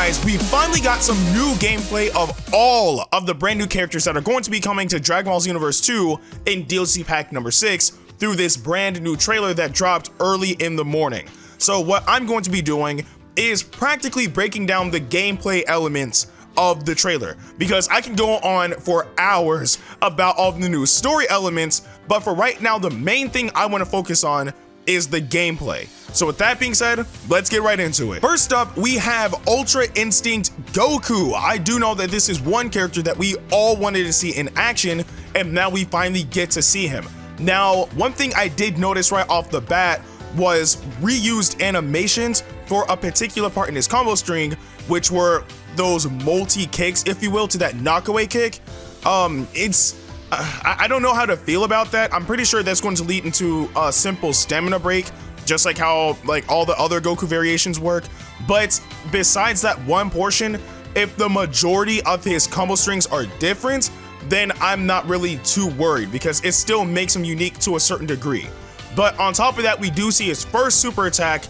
guys, we finally got some new gameplay of all of the brand new characters that are going to be coming to Dragon Ball Xenoverse 2 in DLC pack number 6 through this brand new trailer that dropped early in the morning. So what I'm going to be doing is practically breaking down the gameplay elements of the trailer, because I can go on for hours about all of the new story elements, but for right now, the main thing I want to focus on is the gameplay. So with that being said, let's get right into it. First up, we have Ultra Instinct Goku. I do know that this is one character that we all wanted to see in action, and now we finally get to see him. Now, one thing I did notice right off the bat was reused animations for a particular part in his combo string, which were those multi-kicks, if you will, to that knockaway kick. I don't know how to feel about that. I'm pretty sure that's going to lead into a simple stamina break, just like how all the other Goku variations work. But besides that one portion, if the majority of his combo strings are different, then I'm not really too worried, because it still makes him unique to a certain degree. But on top of that, we do see his first super attack,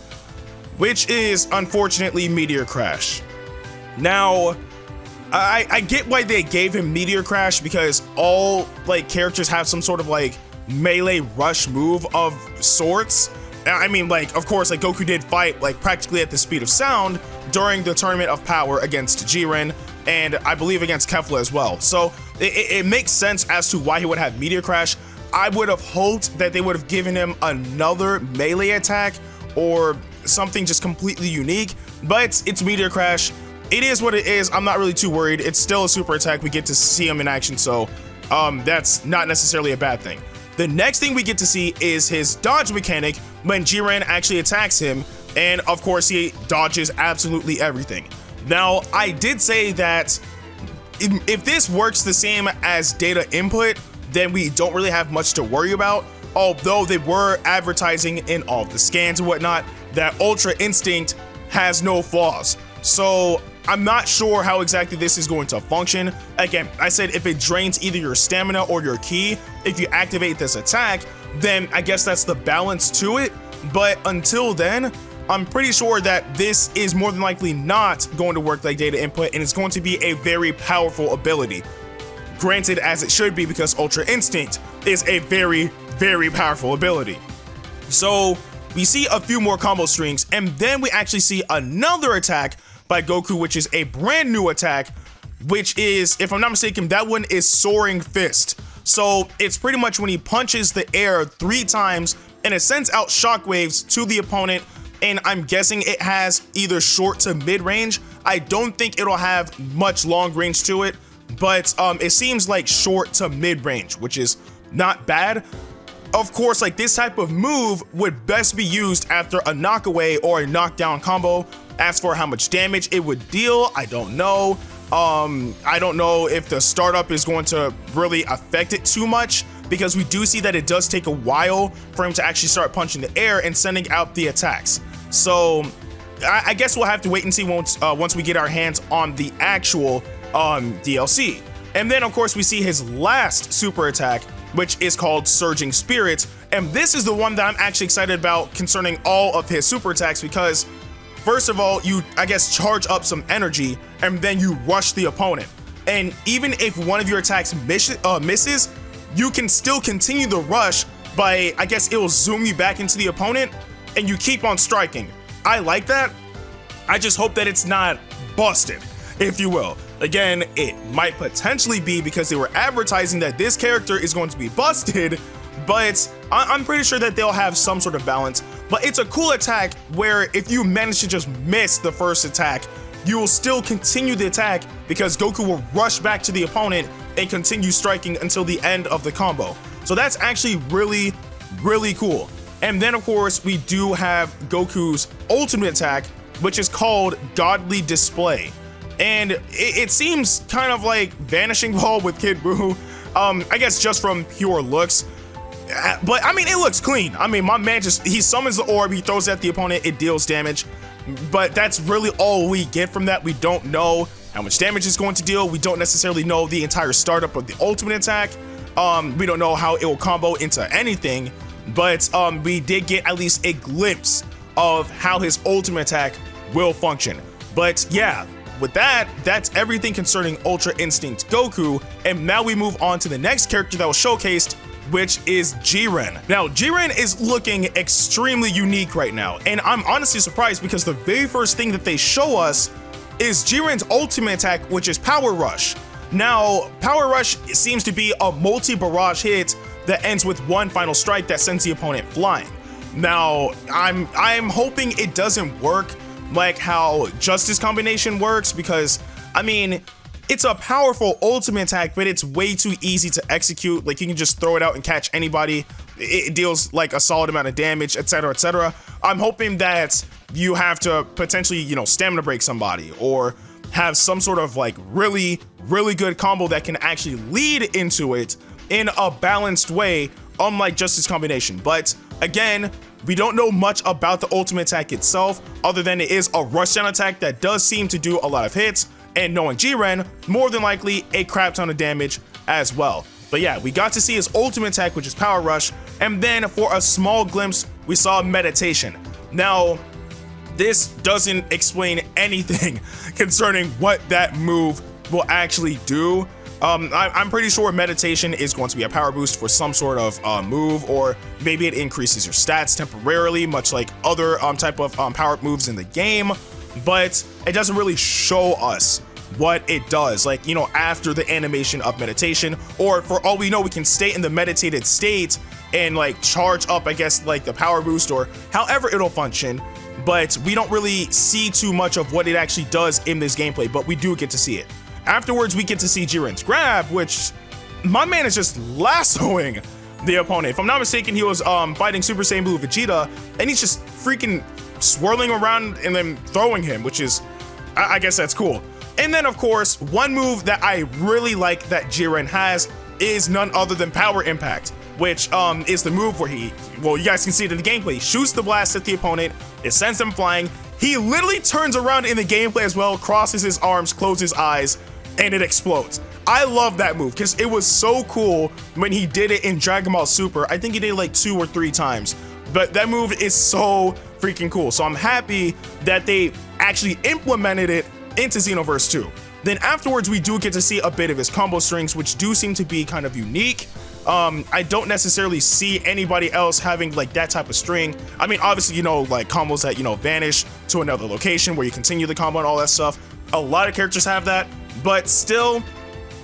which is unfortunately Meteor Crash. Now, I get why they gave him Meteor Crash, because all characters have some sort of melee rush move of sorts. I mean, of course, Goku did fight practically at the speed of sound during the Tournament of Power against Jiren, and I believe against Kefla as well. So it makes sense as to why he would have Meteor Crash. I would have hoped that they would have given him another melee attack or something just completely unique, but it's Meteor Crash. It is what it is. I'm not really too worried. It's still a super attack. We get to see him in action, so that's not necessarily a bad thing. The next thing we get to see is his dodge mechanic when Jiren actually attacks him, and of course he dodges absolutely everything. Now, I did say that if this works the same as data input, then we don't really have much to worry about, although they were advertising in all the scans and whatnot that Ultra Instinct has no flaws. So I'm not sure how exactly this is going to function. Again, I said if it drains either your stamina or your ki, if you activate this attack, then I guess that's the balance to it. But until then, I'm pretty sure that this is more than likely not going to work like data input, and it's going to be a very powerful ability. Granted, as it should be, because Ultra Instinct is a very, very powerful ability. So we see a few more combo strings, and then we actually see another attack by Goku, which is a brand new attack, which is, if I'm not mistaken, that one is Soaring Fist. So it's pretty much when he punches the air 3 times and it sends out shockwaves to the opponent, and I'm guessing it has either short to mid range. I don't think it'll have much long range to it, but it seems like short to mid range, which is not bad. Of course, this type of move would best be used after a knockaway or a knockdown combo. As for how much damage it would deal, I don't know. I don't know if the startup is going to really affect it too much, because we do see that it does take a while for him to actually start punching the air and sending out the attacks. So I guess we'll have to wait and see once we get our hands on the actual DLC. And then of course we see his last super attack, which is called Surging Spirits, and this is the one that I'm actually excited about concerning all of his super attacks, because first of all, you, I guess, charge up some energy, and then you rush the opponent. And even if one of your attacks misses, you can still continue the rush by, I guess, it will zoom you back into the opponent, and you keep on striking. I like that. I just hope that it's not busted, if you will. Again, it might potentially be because they were advertising that this character is going to be busted, but I'm pretty sure that they'll have some sort of balance. But it's a cool attack where if you manage to just miss the first attack, you will still continue the attack, because Goku will rush back to the opponent and continue striking until the end of the combo. So that's actually really, really cool. And then of course we do have Goku's ultimate attack, which is called Godly Display. And it seems kind of like Vanishing Ball with Kid Buu, I guess just from pure looks. But I mean, it looks clean. I mean, my man he summons the orb, he throws it at the opponent, it deals damage. But that's really all we get from that. We don't know how much damage it's going to deal. We don't necessarily know the entire startup of the ultimate attack. We don't know how it will combo into anything. But we did get at least a glimpse of how his ultimate attack will function. But yeah, with that, that's everything concerning Ultra Instinct Goku, and now we move on to the next character that was showcased, which is Jiren. Now, Jiren is looking extremely unique right now, and I'm honestly surprised because the very first thing that they show us is Jiren's ultimate attack, which is Power Rush. Now, Power Rush seems to be a multi-barrage hit that ends with one final strike that sends the opponent flying. Now, I'm hoping it doesn't work like how Justice Combination works, because, I mean, it's a powerful ultimate attack, but it's way too easy to execute. Like, you can just throw it out and catch anybody. It deals like a solid amount of damage, etc., etc. I'm hoping that you have to potentially, you know, stamina break somebody or have some sort of like really good combo that can actually lead into it in a balanced way, unlike Justice Combination. But again, we don't know much about the ultimate attack itself, other than it is a rush down attack that does seem to do a lot of hits, and knowing Jiren, more than likely a crap ton of damage as well. But yeah, we got to see his ultimate attack, which is Power Rush, and then for a small glimpse, we saw Meditation. Now, this doesn't explain anything concerning what that move will actually do. I'm pretty sure Meditation is going to be a power boost for some sort of move, or maybe it increases your stats temporarily, much like other type of power moves in the game, but it doesn't really show us what it does, like, you know, after the animation of Meditation, or for all we know, we can stay in the meditated state and like charge up, I guess, like the power boost or however it'll function, but we don't really see too much of what it actually does in this gameplay, but we do get to see it. Afterwards, we get to see Jiren's grab, which my man is just lassoing the opponent. If I'm not mistaken, he was fighting Super Saiyan Blue Vegeta, and he's just freaking swirling around and then throwing him, which is, I guess that's cool. And then, of course, one move that I really like that Jiren has is none other than Power Impact, which is the move where he, well, you guys can see it in the gameplay, shoots the blast at the opponent, it sends them flying. He literally turns around in the gameplay as well, crosses his arms, closes his eyes, and it explodes. I love that move because it was so cool when he did it in Dragon Ball Super. I think he did it like 2 or 3 times, but that move is so freaking cool. So I'm happy that they actually implemented it into Xenoverse 2. Then afterwards, we do get to see a bit of his combo strings, which do seem to be kind of unique. I don't necessarily see anybody else having like that type of string. I mean, obviously, you know, like combos that, you know, vanish to another location where you continue the combo and all that stuff. A lot of characters have that, but still,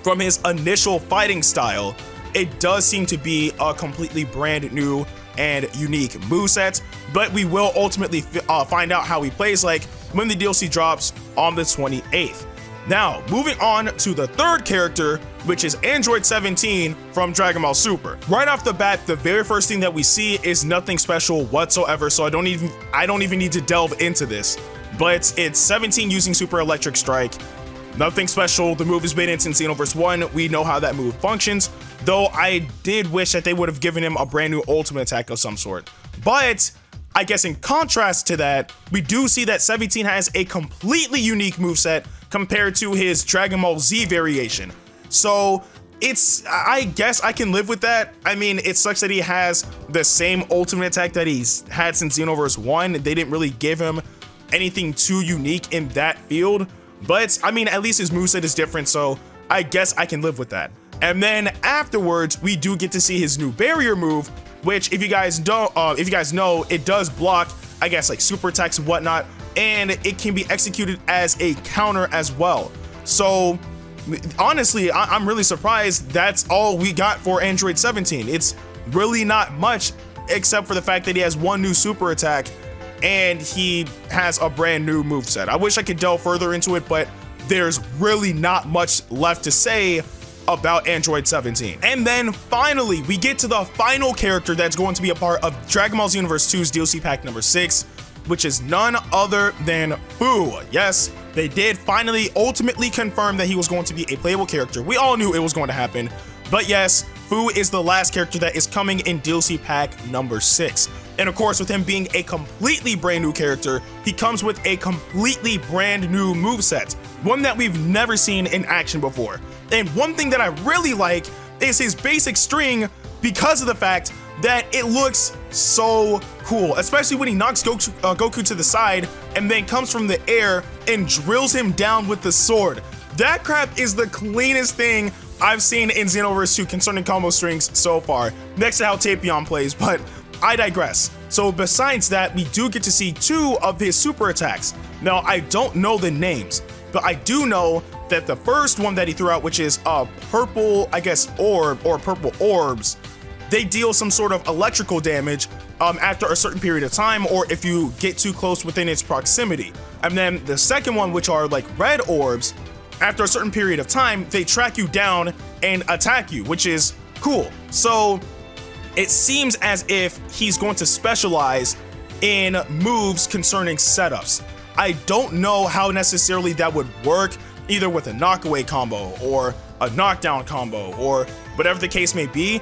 from his initial fighting style, it does seem to be a completely brand new and unique moveset, but we will ultimately find out how he plays like when the DLC drops on the 28th. Now, moving on to the third character, which is Android 17 from Dragon Ball Super. Right off the bat, the very first thing that we see is nothing special whatsoever, so I don't even need to delve into this. But it's 17 using Super Electric Strike. Nothing special. The move has been in since Xenoverse 1. We know how that move functions, though I did wish that they would have given him a brand new ultimate attack of some sort. But I guess in contrast to that, we do see that 17 has a completely unique moveset compared to his Dragon Ball Z variation. So it's, I guess I can live with that. I mean, it sucks that he has the same ultimate attack that he's had since Xenoverse 1. They didn't really give him anything too unique in that field, but I mean, at least his moveset is different, so I guess I can live with that. And then afterwards, we do get to see his new barrier move, which if you guys don't, know, it does block, I guess, like super attacks and whatnot, and it can be executed as a counter as well. So honestly, I'm really surprised that's all we got for Android 17. It's really not much, except for the fact that he has one new super attack and he has a brand new moveset. I wish I could delve further into it, but there's really not much left to say about Android 17. And then finally, we get to the final character that's going to be a part of Dragon Ball Xenoverse 2's DLC pack number 6, which is none other than Fu. Yes, they did finally ultimately confirm that he was going to be a playable character. We all knew it was going to happen, but yes, Fu is the last character that is coming in DLC pack number 6. And of course, with him being a completely brand new character, he comes with a completely brand new moveset, one that we've never seen in action before. And one thing that I really like is his basic string, because of the fact that it looks so cool, especially when he knocks Goku to the side and then comes from the air and drills him down with the sword. That crap is the cleanest thing I've seen in Xenoverse 2 concerning combo strings so far, next to how Tapion plays, but I digress. So besides that, we do get to see 2 of his super attacks. Now, I don't know the names, but I do know that the first one that he threw out, which is a purple, I guess, orb or purple orbs, they deal some sort of electrical damage after a certain period of time, or if you get too close within its proximity. And then the second one, which are like red orbs, after a certain period of time, they track you down and attack you, which is cool. So it seems as if he's going to specialize in moves concerning setups. I don't know how necessarily that would work, either with a knockaway combo or a knockdown combo or whatever the case may be.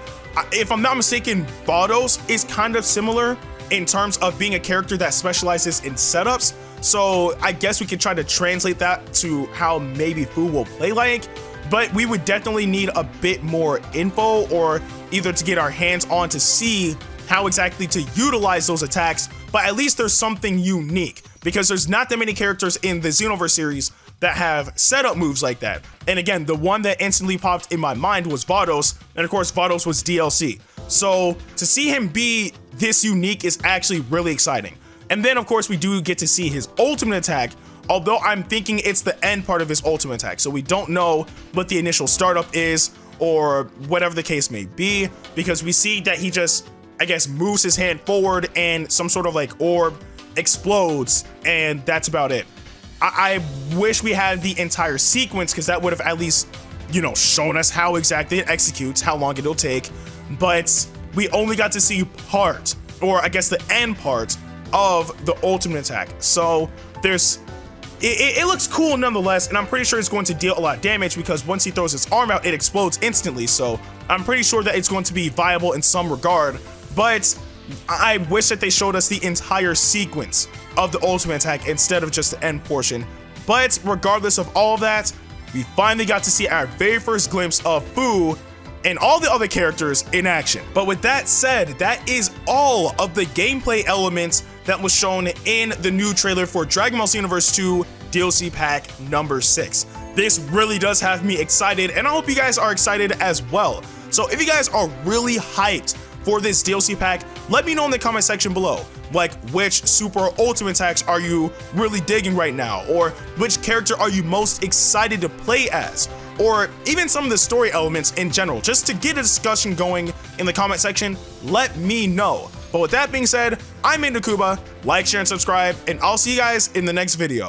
If I'm not mistaken, Vados is kind of similar in terms of being a character that specializes in setups. So I guess we could try to translate that to how maybe Fu will play like, but we would definitely need a bit more info, or either to get our hands on to see how exactly to utilize those attacks, but at least there's something unique, because there's not that many characters in the Xenoverse series that have setup moves like that. And again, the one that instantly popped in my mind was Vados, and of course Vados was DLC. So to see him be this unique is actually really exciting. And then of course we do get to see his ultimate attack, although I'm thinking it's the end part of his ultimate attack. So we don't know what the initial startup is or whatever the case may be, because we see that he just, I guess, moves his hand forward and some sort of like orb explodes, and that's about it. I wish we had the entire sequence, because that would have at least, you know, shown us how exactly it executes, how long it'll take, but we only got to see part, or I guess the end part of the ultimate attack. So there's, it looks cool nonetheless, and I'm pretty sure it's going to deal a lot of damage, because once he throws his arm out, it explodes instantly. So I'm pretty sure that it's going to be viable in some regard, but I wish that they showed us the entire sequence of the ultimate attack instead of just the end portion. But regardless of all of that, we finally got to see our very first glimpse of Fu and all the other characters in action. But with that said, that is all of the gameplay elements that was shown in the new trailer for Dragon Ball Xenoverse 2 DLC pack number 6. This really does have me excited, and I hope you guys are excited as well. So if you guys are really hyped for this DLC pack, let me know in the comment section below, like which super ultimate attacks are you really digging right now, or which character are you most excited to play as, or even some of the story elements in general, just to get a discussion going in the comment section. Let me know. But with that being said, I'm Ndukauba. Like, share, and subscribe, and I'll see you guys in the next video.